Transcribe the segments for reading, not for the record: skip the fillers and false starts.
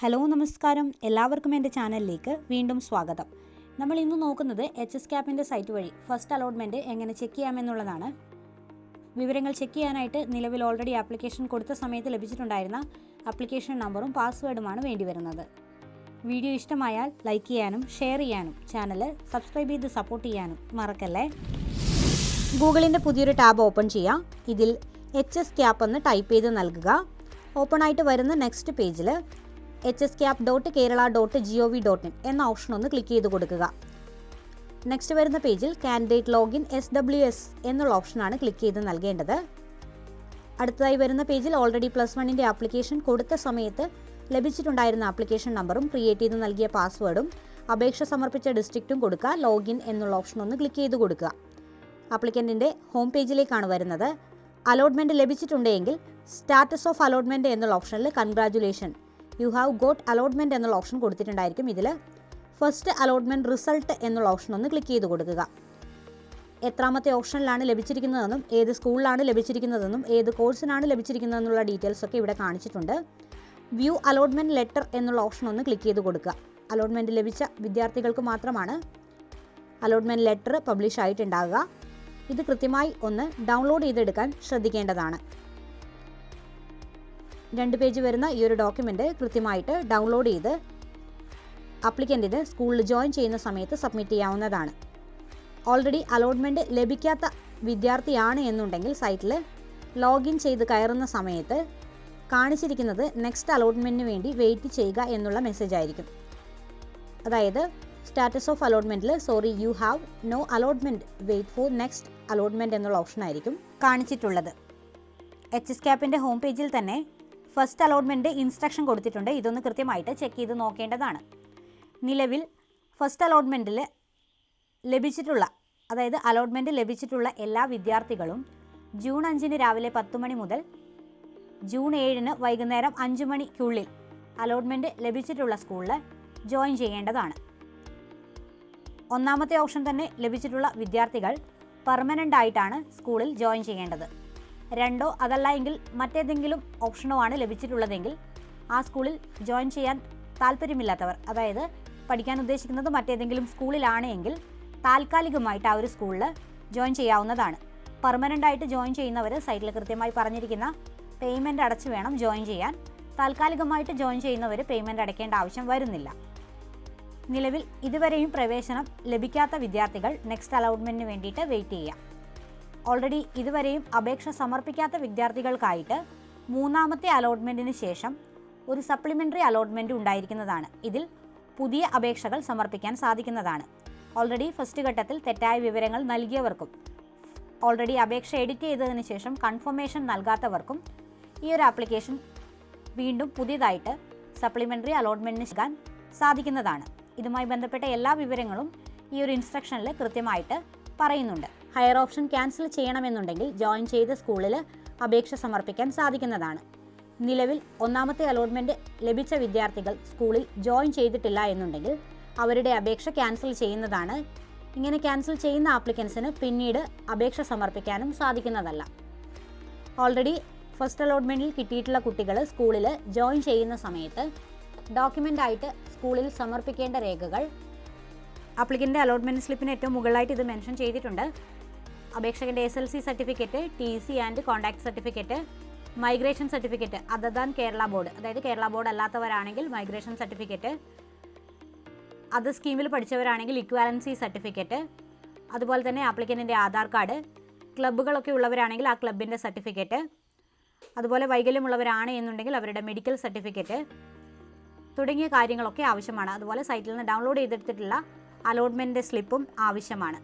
Hello നമസ്കാരം, എല്ലാവർക്കും എൻ്റെ ചാനലിലേക്ക് വീണ്ടും സ്വാഗതം. നമ്മൾ ഇന്ന് നോക്കുന്നത് HSCAPൻ്റെ സൈറ്റ് വഴി ഫസ്റ്റ് അലോട്ട്മെൻറ്റ് എങ്ങനെ ചെക്ക് ചെയ്യാമെന്നുള്ളതാണ്. വിവരങ്ങൾ ചെക്ക് ചെയ്യാനായിട്ട് നിലവിൽ ഓൾറെഡി ആപ്ലിക്കേഷൻ കൊടുത്ത സമയത്ത് ലഭിച്ചിട്ടുണ്ടായിരുന്ന ആപ്ലിക്കേഷൻ നമ്പറും പാസ്വേഡുമാണ് വേണ്ടി വരുന്നത്. വീഡിയോ ഇഷ്ടമായാൽ ലൈക്ക് ചെയ്യാനും ഷെയർ ചെയ്യാനും ചാനൽ സബ്സ്ക്രൈബ് ചെയ്ത് സപ്പോർട്ട് ചെയ്യാനും മറക്കല്ലേ. ഗൂഗിളിൻ്റെ പുതിയൊരു ടാബ് ഓപ്പൺ ചെയ്യാം. ഇതിൽ HSCAP എന്ന് ടൈപ്പ് ചെയ്ത് നൽകുക. ഓപ്പൺ ആയിട്ട് വരുന്ന നെക്സ്റ്റ് പേജിൽ hscap.kerala.gov.in എന്ന ഓപ്ഷൻ ഒന്ന് ക്ലിക്ക് ചെയ്ത് കൊടുക്കുക. നെക്സ്റ്റ് വരുന്ന പേജിൽ കാൻഡിഡേറ്റ് ലോഗിൻ SWS എന്നുള്ള ഓപ്ഷനാണ് ക്ലിക്ക് ചെയ്ത് നൽകേണ്ടത്. അടുത്തതായി വരുന്ന പേജിൽ ഓൾറെഡി +1ൻ്റെ ആപ്ലിക്കേഷൻ കൊടുത്ത സമയത്ത് ലഭിച്ചിട്ടുണ്ടായിരുന്ന ആപ്ലിക്കേഷൻ നമ്പറും ക്രിയേറ്റ് ചെയ്ത് നൽകിയ പാസ്വേഡും അപേക്ഷ സമർപ്പിച്ച ഡിസ്ട്രിക്റ്റും കൊടുക്കുക. ലോഗിൻ എന്നുള്ള ഓപ്ഷൻ ഒന്ന് ക്ലിക്ക് ചെയ്ത് കൊടുക്കുക. ആപ്ലിക്കൻറ്റിൻ്റെ ഹോം പേജിലേക്കാണ് വരുന്നത്. അലോട്ട്മെൻറ്റ് ലഭിച്ചിട്ടുണ്ടെങ്കിൽ സ്റ്റാറ്റസ് ഓഫ് അലോട്ട്മെൻറ്റ് എന്നുള്ള ഓപ്ഷനിൽ congratulation you have got allotment എന്നുള്ള ഓപ്ഷൻ കൊടുത്തിട്ടുണ്ടായിരിക്കും. ഇതിൽ ഫസ്റ്റ് അലോട്ട്മെൻറ്റ് റിസൾട്ട് എന്നുള്ള ഓപ്ഷൻ ഒന്ന് ക്ലിക്ക് ചെയ്ത് കൊടുക്കുക. എത്രാമത്തെ ഓപ്ഷനിലാണ് ലഭിച്ചിരിക്കുന്നതെന്നും ഏത് സ്കൂളിലാണ് ലഭിച്ചിരിക്കുന്നതെന്നും ഏത് കോഴ്സിനാണ് ലഭിച്ചിരിക്കുന്നതെന്നുള്ള ഡീറ്റെയിൽസ് ഒക്കെ ഇവിടെ കാണിച്ചിട്ടുണ്ട്. വ്യൂ അലോട്ട്മെൻറ്റ് ലെറ്റർ എന്നുള്ള ഓപ്ഷൻ ഒന്ന് ക്ലിക്ക് ചെയ്ത് കൊടുക്കുക. അലോട്ട്മെൻറ്റ് ലഭിച്ച വിദ്യാർത്ഥികൾക്ക് മാത്രമാണ് അലോട്ട്മെൻറ്റ് ലെറ്റർ പബ്ലിഷ് ആയിട്ടുണ്ടാകുക. ഇത് കൃത്യമായി ഒന്ന് ഡൗൺലോഡ് ചെയ്തെടുക്കാൻ ശ്രദ്ധിക്കേണ്ടതാണ്. 2 പേജ് വരുന്ന ഈ ഒരു ഡോക്യുമെൻ്റ് കൃത്യമായിട്ട് ഡൗൺലോഡ് ചെയ്ത് ആപ്ലിക്കൻറ്റിന് സ്കൂളിൽ ജോയിൻ ചെയ്യുന്ന സമയത്ത് സബ്മിറ്റ് ചെയ്യാവുന്നതാണ്. ഓൾറെഡി അലോട്ട്മെൻറ്റ് ലഭിക്കാത്ത വിദ്യാർത്ഥിയാണ് എന്നുണ്ടെങ്കിൽ സൈറ്റിൽ ലോഗിൻ ചെയ്ത് കയറുന്ന സമയത്ത് കാണിച്ചിരിക്കുന്നത് നെക്സ്റ്റ് അലോട്ട്മെൻറ്റിന് വേണ്ടി വെയിറ്റ് ചെയ്യുക എന്നുള്ള മെസ്സേജ് ആയിരിക്കും. അതായത് സ്റ്റാറ്റസ് ഓഫ് അലോട്ട്മെൻറ്റിൽ sorry you have no allotment wait for next allotment എന്നുള്ള ഓപ്ഷൻ ആയിരിക്കും കാണിച്ചിട്ടുള്ളത്. HSCAPൻ്റെ ഹോം പേജിൽ തന്നെ ഫസ്റ്റ് അലോട്ട്മെൻറ്റ് ഇൻസ്ട്രക്ഷൻ കൊടുത്തിട്ടുണ്ട്. ഇതൊന്ന് കൃത്യമായിട്ട് ചെക്ക് ചെയ്ത് നോക്കേണ്ടതാണ്. നിലവിൽ ഫസ്റ്റ് അലോട്ട്മെൻറ്റിൽ ലഭിച്ചിട്ടുള്ള അലോട്ട്മെൻറ്റ് ലഭിച്ചിട്ടുള്ള എല്ലാ വിദ്യാർത്ഥികളും ജൂൺ 5 രാവിലെ 10 മണി മുതൽ ജൂൺ 7 വൈകുന്നേരം 5 മണിക്കുള്ളിൽ അലോട്ട്മെൻറ്റ് ലഭിച്ചിട്ടുള്ള സ്കൂളിൽ ജോയിൻ ചെയ്യേണ്ടതാണ്. ഒന്നാമത്തെ ഓപ്ഷൻ തന്നെ ലഭിച്ചിട്ടുള്ള വിദ്യാർത്ഥികൾ പെർമനൻ്റ് ആയിട്ടാണ് സ്കൂളിൽ ജോയിൻ ചെയ്യേണ്ടത്. 2 അതല്ല എങ്കിൽ മറ്റേതെങ്കിലും ഓപ്ഷനോ ആണ് ലഭിച്ചിട്ടുള്ളതെങ്കിൽ ആ സ്കൂളിൽ ജോയിൻ ചെയ്യാൻ താല്പര്യമില്ലാത്തവർ, അതായത് പഠിക്കാൻ ഉദ്ദേശിക്കുന്നത് മറ്റേതെങ്കിലും സ്കൂളിലാണ് എങ്കിൽ താൽക്കാലികമായിട്ട് ആ ഒരു സ്കൂളിൽ ജോയിൻ ചെയ്യാവുന്നതാണ്. പെർമനൻ്റ് ആയിട്ട് ജോയിൻ ചെയ്യുന്നവർ സൈറ്റിൽ കൃത്യമായി പറഞ്ഞിരിക്കുന്ന പേയ്മെൻറ്റ് അടച്ച് വേണം ജോയിൻ ചെയ്യാൻ. താൽക്കാലികമായിട്ട് ജോയിൻ ചെയ്യുന്നവർ പേയ്മെൻറ്റ് അടയ്ക്കേണ്ട ആവശ്യം വരുന്നില്ല. നിലവിൽ ഇതുവരെയും പ്രവേശനം ലഭിക്കാത്ത വിദ്യാർത്ഥികൾ നെക്സ്റ്റ് അലോട്ട്മെൻറ്റിന് വേണ്ടിയിട്ട് വെയിറ്റ് ചെയ്യാം. ഓൾറെഡി ഇതുവരെയും അപേക്ഷ സമർപ്പിക്കാത്ത വിദ്യാർത്ഥികൾക്കായിട്ട് 3ാമത്തെ അലോട്ട്മെൻറ്റിന് ശേഷം ഒരു സപ്ലിമെൻ്ററി അലോട്ട്മെൻറ്റ് ഉണ്ടായിരിക്കുന്നതാണ്. ഇതിൽ പുതിയ അപേക്ഷകൾ സമർപ്പിക്കാൻ സാധിക്കുന്നതാണ്. ഓൾറെഡി ഫസ്റ്റ് ഘട്ടത്തിൽ തെറ്റായ വിവരങ്ങൾ നൽകിയവർക്കും ഓൾറെഡി അപേക്ഷ എഡിറ്റ് ചെയ്തതിന് ശേഷം കൺഫർമേഷൻ നൽകാത്തവർക്കും ഈ ഒരു ആപ്ലിക്കേഷൻ വീണ്ടും പുതിയതായിട്ട് സപ്ലിമെൻ്ററി അലോട്ട്മെൻറ്റിന് ചെയ്യാൻ സാധിക്കുന്നതാണ്. ഇതുമായി ബന്ധപ്പെട്ട എല്ലാ വിവരങ്ങളും ഈ ഒരു ഇൻസ്ട്രക്ഷനിൽ കൃത്യമായിട്ട് പറയുന്നുണ്ട്. ഹയർ ഓപ്ഷൻ ക്യാൻസൽ ചെയ്യണമെന്നുണ്ടെങ്കിൽ ജോയിൻ ചെയ്ത സ്കൂളിൽ അപേക്ഷ സമർപ്പിക്കാൻ സാധിക്കുന്നതാണ്. നിലവിൽ 1ാമത്തെ അലോട്ട്മെൻറ്റ് ലഭിച്ച വിദ്യാർത്ഥികൾ സ്കൂളിൽ ജോയിൻ ചെയ്തിട്ടില്ല എന്നുണ്ടെങ്കിൽ അവരുടെ അപേക്ഷ ക്യാൻസൽ ചെയ്യുന്നതാണ്. ഇങ്ങനെ ക്യാൻസൽ ചെയ്യുന്ന ആപ്ലിക്കൻസിന് പിന്നീട് അപേക്ഷ സമർപ്പിക്കാനും സാധിക്കുന്നതല്ല. ഓൾറെഡി ഫസ്റ്റ് അലോട്ട്മെൻറ്റിൽ കിട്ടിയിട്ടുള്ള കുട്ടികൾ സ്കൂളിൽ ജോയിൻ ചെയ്യുന്ന സമയത്ത് ഡോക്യുമെൻ്റായിട്ട് സ്കൂളിൽ സമർപ്പിക്കേണ്ട രേഖകൾ ആപ്ലിക്കൻ്റെ അലോട്ട്മെൻറ്റ് സ്ലിപ്പിന് ഏറ്റവും മുകളിലായിട്ട് ഇത് മെൻഷൻ ചെയ്തിട്ടുണ്ട്. അപേക്ഷകൻ്റെ SLC certificate, TC and contact certificate, migration certificate other than Kerala board, അതായത് കേരള ബോർഡ് അല്ലാത്തവരാണെങ്കിൽ മൈഗ്രേഷൻ സർട്ടിഫിക്കറ്റ്, അത് സ്കീമിൽ പഠിച്ചവരാണെങ്കിൽ ഇക്വാലൻസി സർട്ടിഫിക്കറ്റ്, അതുപോലെ തന്നെ ആപ്ലിക്കൻറ്റിൻ്റെ ആധാർ കാർഡ്, ക്ലബ്ബുകളൊക്കെ ഉള്ളവരാണെങ്കിൽ ആ ക്ലബിൻ്റെ സർട്ടിഫിക്കറ്റ്, അതുപോലെ വൈകല്യമുള്ളവരാണ് എന്നുണ്ടെങ്കിൽ അവരുടെ മെഡിക്കൽ സർട്ടിഫിക്കറ്റ് തുടങ്ങിയ കാര്യങ്ങളൊക്കെ ആവശ്യമാണ്. അതുപോലെ സൈറ്റിൽ നിന്ന് ഡൗൺലോഡ് ചെയ്തെടുത്തിട്ടുള്ള അലോട്ട്മെൻറ്റ് സ്ലിപ്പും ആവശ്യമാണ്.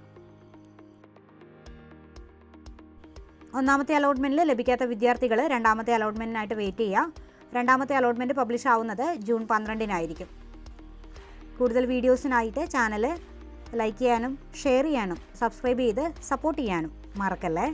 1ാമത്തെ അലോട്ട്മെൻറ്റിൽ ലഭിക്കാത്ത വിദ്യാർത്ഥികൾ 2ാമത്തെ അലോട്ട്മെൻറ്റിനായിട്ട് വെയിറ്റ് ചെയ്യുക. 2ാമത്തെ അലോട്ട്മെൻറ്റ് പബ്ലിഷ് ആവുന്നത് ജൂൺ 12 കൂടുതൽ വീഡിയോസിനായിട്ട് ചാനൽ ലൈക്ക് ചെയ്യാനും ഷെയർ ചെയ്യാനും സബ്സ്ക്രൈബ് ചെയ്ത് സപ്പോർട്ട് ചെയ്യാനും മറക്കല്ലേ.